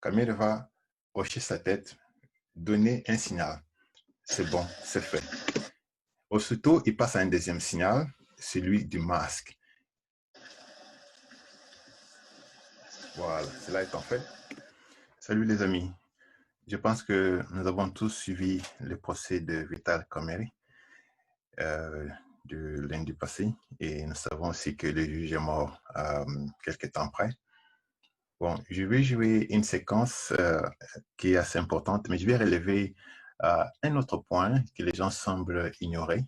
Camille va hocher sa tête, donner un signal. C'est bon, c'est fait. Aussitôt, il passe à un deuxième signal, celui du masque. Voilà, cela étant fait. Salut les amis. Je pense que nous avons tous suivi le procès de Vital Kamerhe de lundi passé et nous savons aussi que le juge est mort quelques temps après. Bon, je vais jouer une séquence qui est assez importante, mais je vais relever un autre point que les gens semblent ignorer.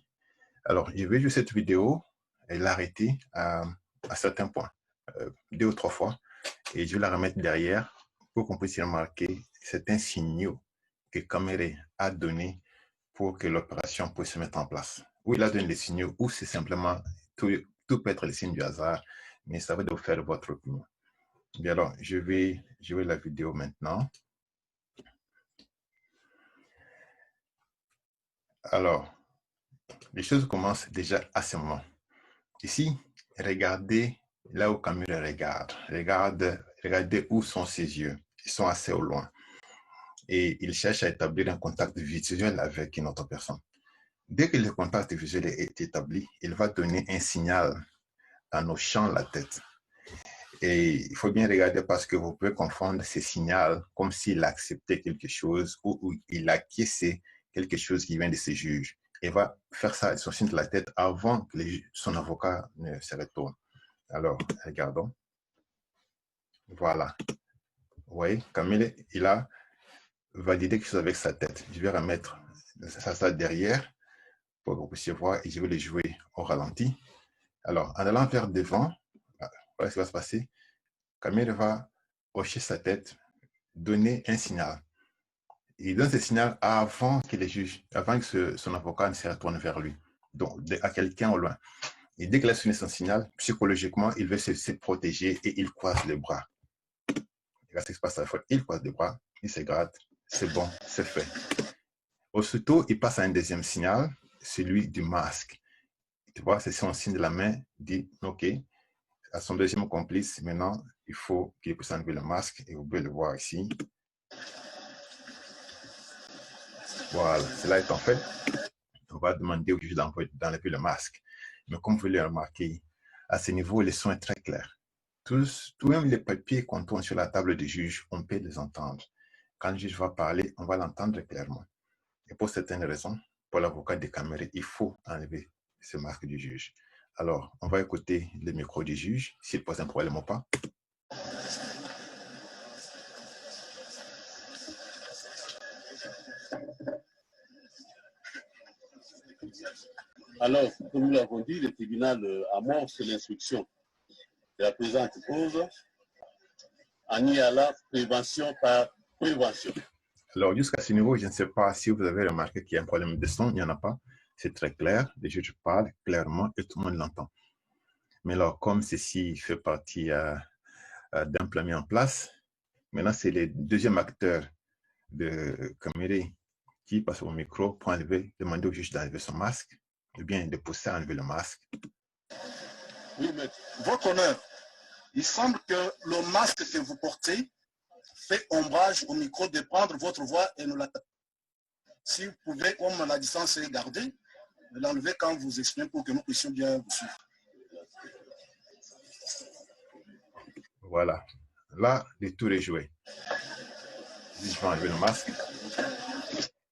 Alors, je vais jouer cette vidéo et l'arrêter à certains points, 2 ou 3 fois, et je vais la remettre derrière pour qu'on puisse remarquer certains signaux que Kamerhe a donnés pour que l'opération puisse se mettre en place. Ou il a donné des signaux, ou c'est simplement, tout peut être le signe du hasard, mais ça va de vous faire votre opinion. Bien alors, je vais jouer la vidéo maintenant. Alors, les choses commencent déjà à ce moment. Ici, regardez là où Kamerhe regarde. Regardez où sont ses yeux. Ils sont assez au loin. Et il cherche à établir un contact visuel avec une autre personne. Dès que le contact visuel est établi, il va donner un signal en hochant la tête. Et il faut bien regarder parce que vous pouvez confondre ces signaux comme s'il acceptait quelque chose ou il acquiesçait quelque chose qui vient de ses juges. Il va faire ça, son signe de la tête avant que son avocat ne se retourne. Alors, regardons. Voilà. Vous voyez, Kamerhe, il a validé quelque chose avec sa tête. Je vais remettre ça derrière pour que vous puissiez voir et je vais le jouer au ralenti. Alors, en allant vers devant, voilà ce qui va se passer. Kamerhe va hocher sa tête, donner un signal. Il donne ce signal avant que les juges, avant que son avocat ne se retourne vers lui, donc à quelqu'un au loin. Et dès qu'il a sonné son signal, psychologiquement, il veut se protéger et il croise les bras. Regarde ce qui se passe à la fois. Il croise les bras, il se gratte, c'est bon, c'est fait. Aussitôt, il passe à un deuxième signal, celui du masque. Tu vois, c'est son signe de la main, dit OK. À son deuxième complice, maintenant, il faut qu'il puisse enlever le masque et vous pouvez le voir ici. Voilà, cela étant fait, on va demander au juge d'enlever le masque. Mais comme vous l'avez remarqué, à ce niveau, le son est très clair. Tous, même les papiers qu'on tourne sur la table du juge, on peut les entendre. Quand le juge va parler, on va l'entendre clairement. Et pour certaines raisons, pour l'avocat de Kamerhe, il faut enlever ce masque du juge. Alors, on va écouter le micro du juge, s'il pose un problème ou pas. Alors, comme nous l'avons dit, le tribunal amorce l'instruction de la présente cause en y allant prévention par prévention. Alors, jusqu'à ce niveau, je ne sais pas si vous avez remarqué qu'il y a un problème de son, il n'y en a pas. C'est très clair, le juge parle clairement et tout le monde l'entend. Mais alors, comme ceci fait partie d'un plan mis en place, maintenant c'est le deuxième acteur de Kamerhe qui passe au micro pour demander au juge d'enlever son masque, ou bien de pousser à enlever le masque. Oui, mais votre honneur, il semble que le masque que vous portez fait ombrage au micro de prendre votre voix et nous la... Si vous pouvez, comme la distance est gardée, l'enlever quand vous exprimez pour que nous puissions bien vous suivre. Voilà. Là, le tour est joué. Je vais enlever le masque.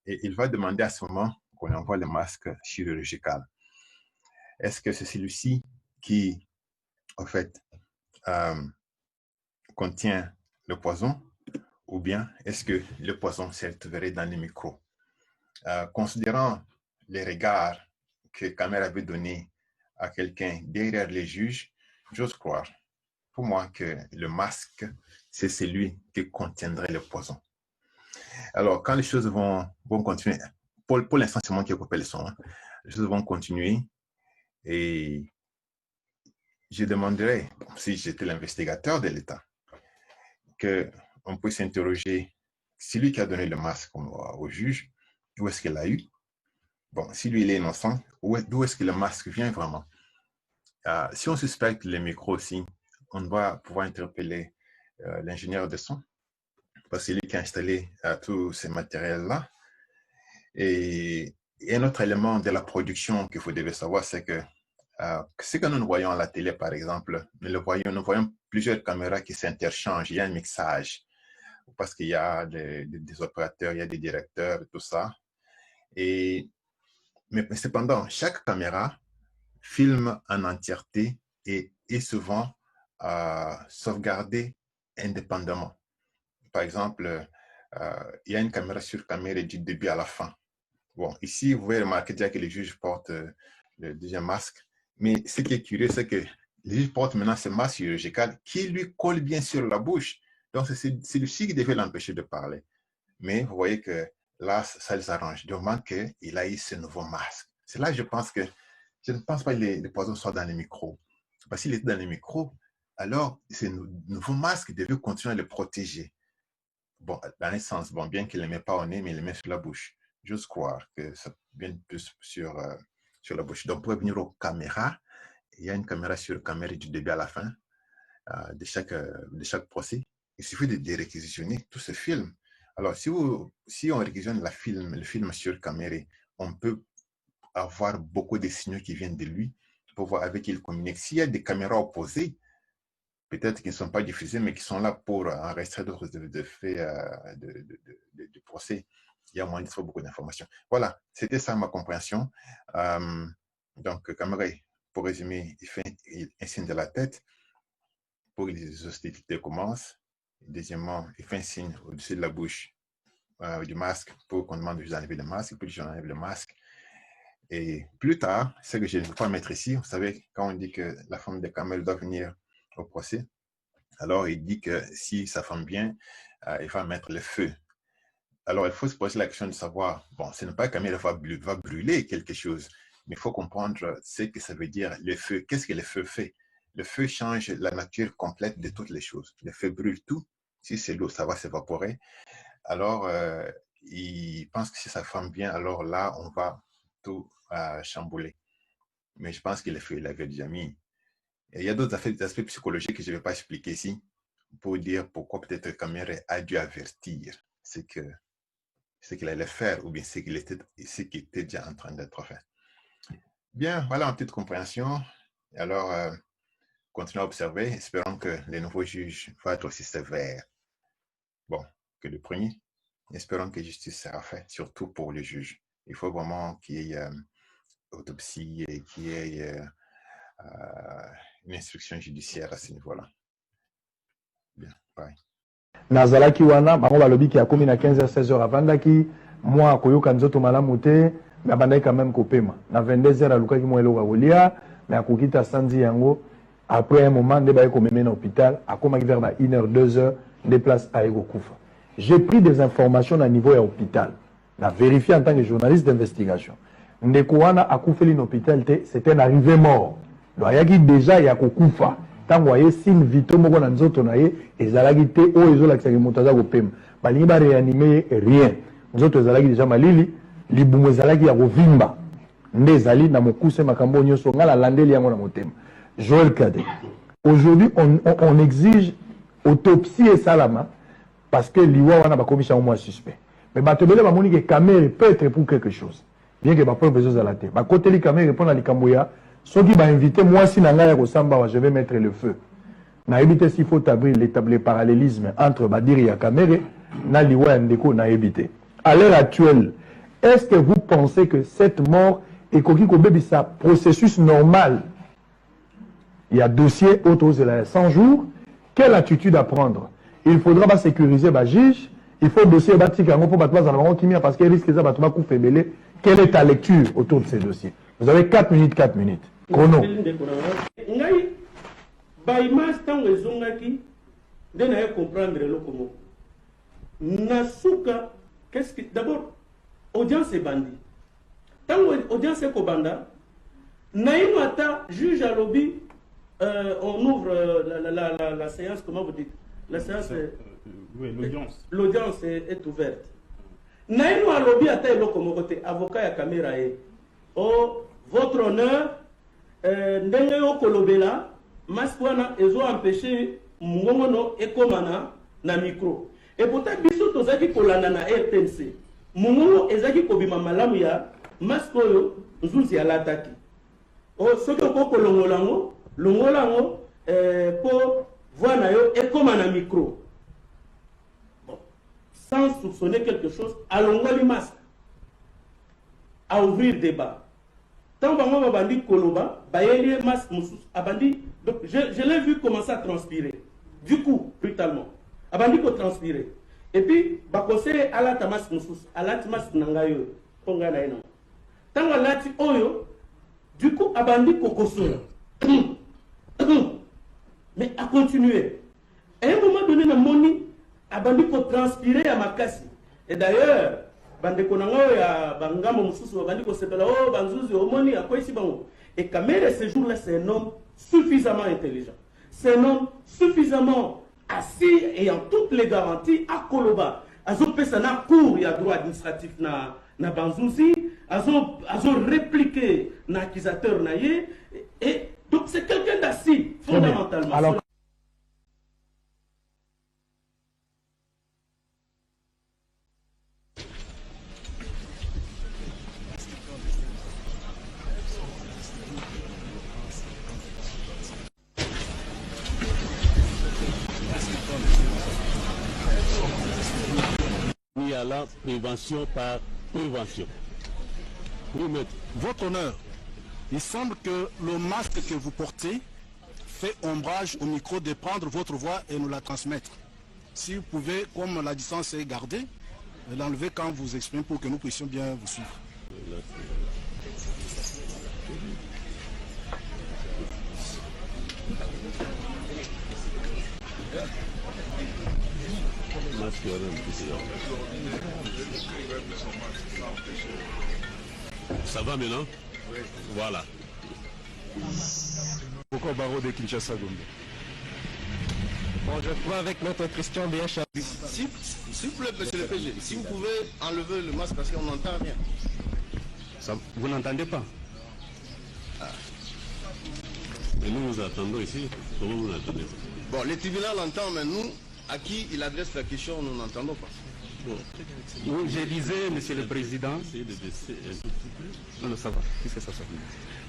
Et il va demander à ce moment qu'on envoie le masque chirurgical. Est-ce que c'est celui-ci qui, en fait, contient le poison ou bien est-ce que le poison s'est retrouvé dans les micros? Considérant les regards que Kamerhe avait donnés à quelqu'un derrière les juges, j'ose croire, pour moi, que le masque, c'est celui qui contiendrait le poison. Alors, quand les choses vont continuer, pour l'instant, c'est moi qui ai coupé le son, hein. Les choses vont continuer et je demanderais, si j'étais l'investigateur de l'État, qu'on puisse interroger celui qui a donné le masque au juge, où est-ce qu'il l'a eu? Bon, si lui il est innocent, d'où est-ce que le masque vient vraiment? Si on suspecte les micros aussi, on va pouvoir interpeller l'ingénieur de son parce que c'est lui qui a installé tous ces matériels-là. Et un autre élément de la production que vous devez savoir, c'est que ce que nous voyons à la télé, par exemple, nous voyons plusieurs caméras qui s'interchangent, il y a un mixage, parce qu'il y a des opérateurs, il y a des directeurs, tout ça. Mais cependant, chaque caméra filme en entièreté et est souvent sauvegardée indépendamment. Par exemple, il y a une caméra sur caméra du début à la fin. Bon, ici, vous pouvez remarquer déjà que les juges portent le deuxième masque. Mais ce qui est curieux, c'est que les juges portent maintenant ce masque chirurgical qui lui colle bien sur la bouche. Donc, c'est celui-ci qui devait l'empêcher de parler. Mais vous voyez que là, ça les arrange. Du moment qu'il a eu ce nouveau masque. C'est là que je pense que je ne pense pas que les poisons soient dans les micros. Parce qu'il était dans les micros, alors ce nouveau masque devait continuer à le protéger. Bon, dans un sens, bon, bien qu'il ne le met pas au nez, mais il le met sur la bouche. J'ose croire que ça vient plus sur la bouche. Donc, pour revenir aux caméras, il y a une caméra sur la caméra du début à la fin de chaque procès. Il suffit de réquisitionner tout ce film. Alors, si on réquisitionne le film sur caméra, on peut avoir beaucoup de signaux qui viennent de lui pour voir avec qui il communique. S'il y a des caméras opposées, peut-être qui ne sont pas diffusées, mais qui sont là pour enregistrer d'autres faits du procès, il y a moyen de trouver beaucoup d'informations. Voilà, c'était ça ma compréhension. Donc, Caméré, pour résumer, il fait un signe de la tête pour que les hostilités commencent. Deuxièmement, il fait un signe au-dessus de la bouche du masque pour qu'on demande de enlever le masque, puis je enlève le masque. Et plus tard, ce que je ne veux pas mettre ici, vous savez, quand on dit que la femme de Kamel doit venir au procès, alors il dit que si sa femme vient, il va mettre le feu. Alors il faut se poser la question de savoir, bon, ce n'est pas que Kamel va brûler quelque chose, mais il faut comprendre ce que ça veut dire le feu. Qu'est-ce que le feu fait? Le feu change la nature complète de toutes les choses. Le feu brûle tout. Si c'est l'eau, ça va s'évaporer. Alors, il pense que si sa femme vient, alors là, on va tout chambouler. Mais je pense que le feu, il l'avait déjà mis. Et il y a d'autres aspects psychologiques que je ne vais pas expliquer ici pour dire pourquoi peut-être Kamere a dû avertir ce qu'il allait faire ou bien ce qui était déjà en train d'être fait. Bien, voilà une petite compréhension. Alors, continuons à observer. Espérons que les nouveaux juges vont être aussi sévères. Bon, que le premier. Espérons que justice sera faite, surtout pour les juges. Il faut vraiment qu'il y ait autopsie et qu'il y ait une instruction judiciaire à ce niveau-là. Bien, bye. Nazalaki wana, bango balobi ki akomi na 15h, 16h avandaki, moi akoyoka nzoto malamu te, mais abandaki quand même kopema. Na 22h alukaki mo eloko kolia, mais akokita sanzi yango, après un moment, nde baye komeme na hôpital, akomaki vers 1h, 2h, déplace à Kufa. J'ai pris des informations à niveau de l'hôpital. Je l'ai vérifié en tant que journaliste d'investigation. Ndekouana a koufeli l'hôpital, c'était un arrivé mort. Il y a déjà Kufa. Tant que vous voyez, signe vito moko na nzoto na ye, ezalaki te o ezolakisa ke moto aza kopema. Balingi ba réanimer rien. Nzoto ezalaki déjà malili, libumu ezalaki ya kovimba. Nde ezali na mokuse makambo nyonso ngala landeli yango na motema. Joël Cadet. Aujourd'hui, on exige autopsie et salama parce que l'iwa wana ba commission au moins suspect. Mais ba tebele ba moni que caméra peut être pour quelque chose. Bien que ba preuve besoin à la tête. Ba côté li caméra répondre à likamboya, ceux qui ba invité moi si na ngaya ko samba je vais mettre le feu. Na éviter s'il faut établir le parallélisme entre Badiri et caméra na liwa ndeko na éviter. À l'heure actuelle, est-ce que vous pensez que cette mort est koki ko bebisa processus normal? Il y a dossier autour de 100 jours. Quelle attitude à prendre? Il faudra pas sécuriser le juge. Il faut dossier parce qu'il risque de faire. Quelle est ta lecture autour de ces dossiers? Vous avez 4 minutes, 4 minutes. Chrono. D'abord, audience est bandit. Tant audience est banda, naïmata juge à lobby. On ouvre la séance, comment vous dites? La séance oui, l'audience. L'audience est ouverte. Naïno a lobby à tel côté, avocat à caméra. Oh, votre honneur, Ndengeyo Kolobela, Maswana, ils ont empêché Mongono et Komana na micro. Et pourtant, biso tozaki kolanda na RTNC. Mungu ezaki kobima malamu ya masque oyo nzunzi alataki. O soki okoko longolango, longolango po voix na yo ekoma na micro. Bon, sans soupçonner quelque chose, alongoli masque. À ouvrir débat. Tant que babandi koloba, bayeli masque musus, abandi. Donc je l'ai vu commencer à transpirer. Du coup, brutalement. Abandi ko transpirer. Et puis, bakose alata masque musus, alati masque nangayo, ponga na eno. Tant que alati oyo, du coup, abandi ko kosola. Mais à continuer. À un moment donné, na moni, abandi ko transpirer à makasi. Et d'ailleurs, bandeko nango ya bangamo mususu bandi ko sepela oh banzuzi omoni akwesi bango. Et Kamere ce jour-là, c'est un homme suffisamment intelligent. C'est un homme suffisamment assis et en toutes les garanties à Koloba. Azo pesana cour ya droit administratif na banzuzi, azo répliqué na accusateur na ye et donc c'est quelqu'un d'assis fondamentalement. Alors, à la prévention par prévention. Oui, maître. Votre honneur, il semble que le masque que vous portez fait ombrage au micro de prendre votre voix et nous la transmettre. Si vous pouvez, comme la distance est gardée, l'enlever quand vous exprimez pour que nous puissions bien vous suivre. Ça va maintenant? Oui. Voilà. Pourquoi barreau de Kinshasa Gombe? Bon, je crois avec notre Christian BH. S'il vous plaît, monsieur le PG, si vous pouvez enlever le masque parce qu'on n'entend rien. Ça, vous n'entendez pas? Et nous nous attendons ici. Comment vous l'entendez? Bon, le tribunal entend, mais nous, à qui il adresse la question, nous n'entendons pas. Bon. Oui, je disais, monsieur le président. Non, ça va.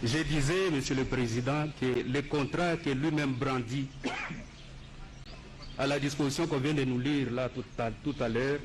Je disais, monsieur le président, que le contrat que lui-même brandit à la disposition qu'on vient de nous lire là tout à l'heure